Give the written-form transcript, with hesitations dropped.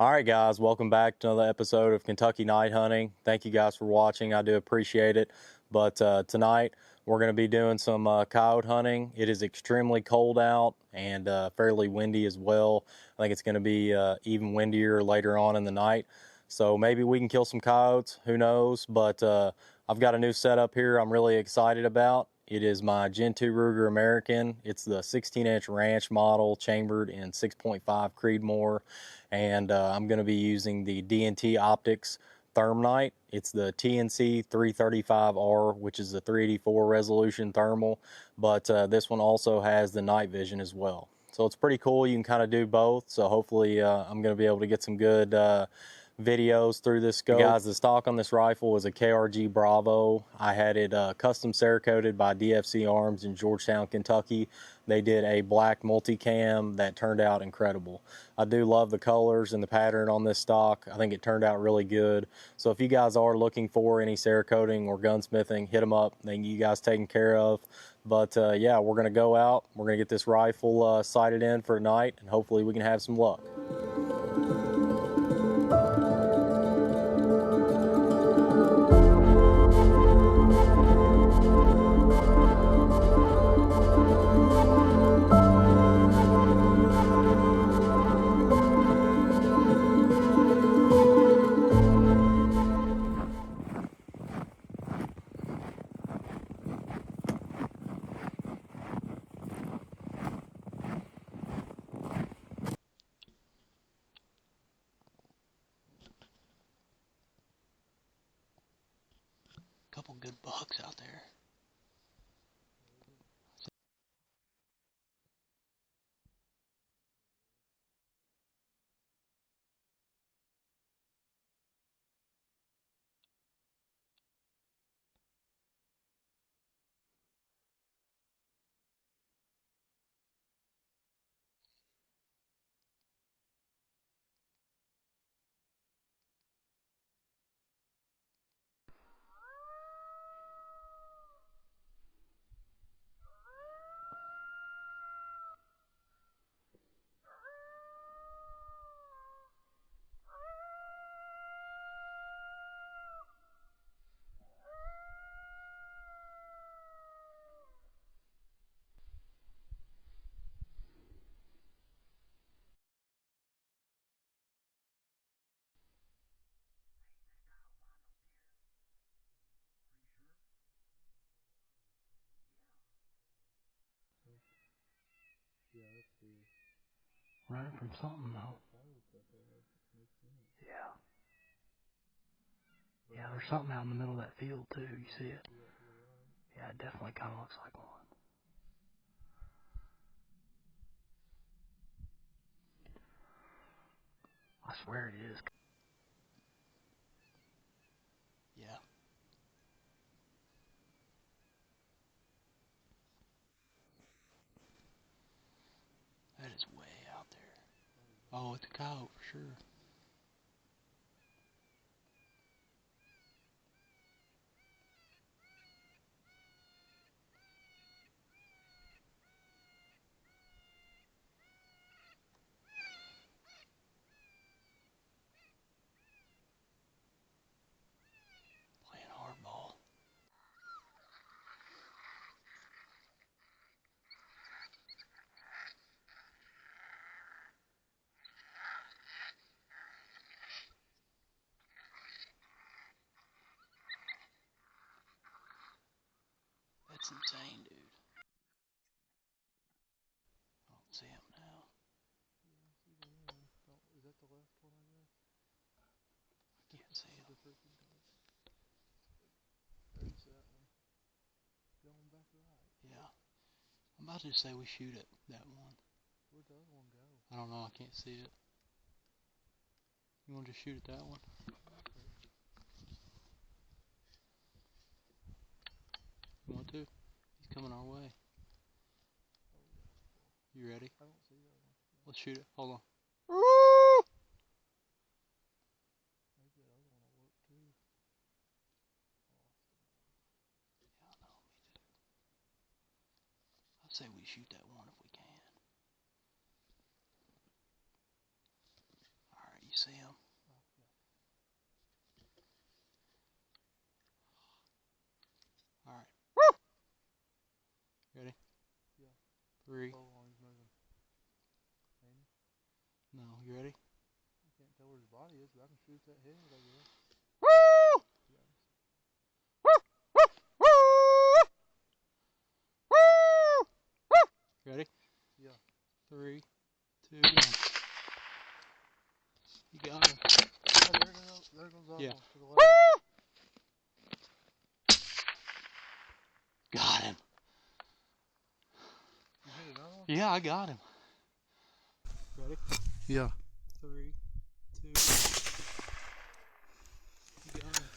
Alright guys, welcome back to another episode of Kentucky Night Hunting. Thank you guys for watching, I do appreciate it. But tonight we're going to be doing some coyote hunting. It is extremely cold out and fairly windy as well. I think it's going to be even windier later on in the night. So maybe we can kill some coyotes, who knows. But I've got a new setup here I'm really excited about. It is my Gen 2 Ruger American. It's the 16-inch ranch model, chambered in 6.5 Creedmoor. And I'm going to be using the DNT Optics ThermNight. It's the TNC335R, which is a 384 resolution thermal, but this one also has the night vision as well. So it's pretty cool. You can kind of do both. So hopefully I'm going to be able to get some good videos through this scope. Guys, the stock on this rifle is a KRG Bravo. I had it custom cerakoted by DFC Arms in Georgetown, Kentucky. They did a black multicam that turned out incredible. I do love the colors and the pattern on this stock. I think it turned out really good. So if you guys are looking for any cerakoting or gunsmithing, hit them up. They can get you guys taken care of. But yeah, we're going to go out. We're going to get this rifle sighted in for tonight, and hopefully we can have some luck. Couple good bucks out there. Running from something though. Yeah. Yeah, there's something out in the middle of that field too, you see it? Yeah, it definitely kind of looks like one. I swear it is. Yeah. That is way out there. Oh, it's a coyote for sure. Playing hardball. That's insane, dude. I don't see him now. Is that the last one, I guess? I can't see him. There's that one. Going back right. Yeah. I'm about to say we shoot it, that one. Where'd the other one go? I don't know, I can't see it. You want to just shoot at that one? You want to? He's coming our way. You ready? I don't see that one. Let's shoot it. Hold on. Maybe that other one will work too. Yeah, I know, me too. I'd say we shoot that one if we can. Alright, you see him? All right. Ready? Yeah. 3. Slow on, he's moving. Ain't he? No, you ready? I can't tell where his body is, but I can shoot that head, I guess. Yeah. Ready? Yeah. 3, 2, 1. You got him. Oh, there goes that Yeah. one to the left. Got him. You hit another one? Yeah, I got him. Ready? Yeah. 3, 2. You got him.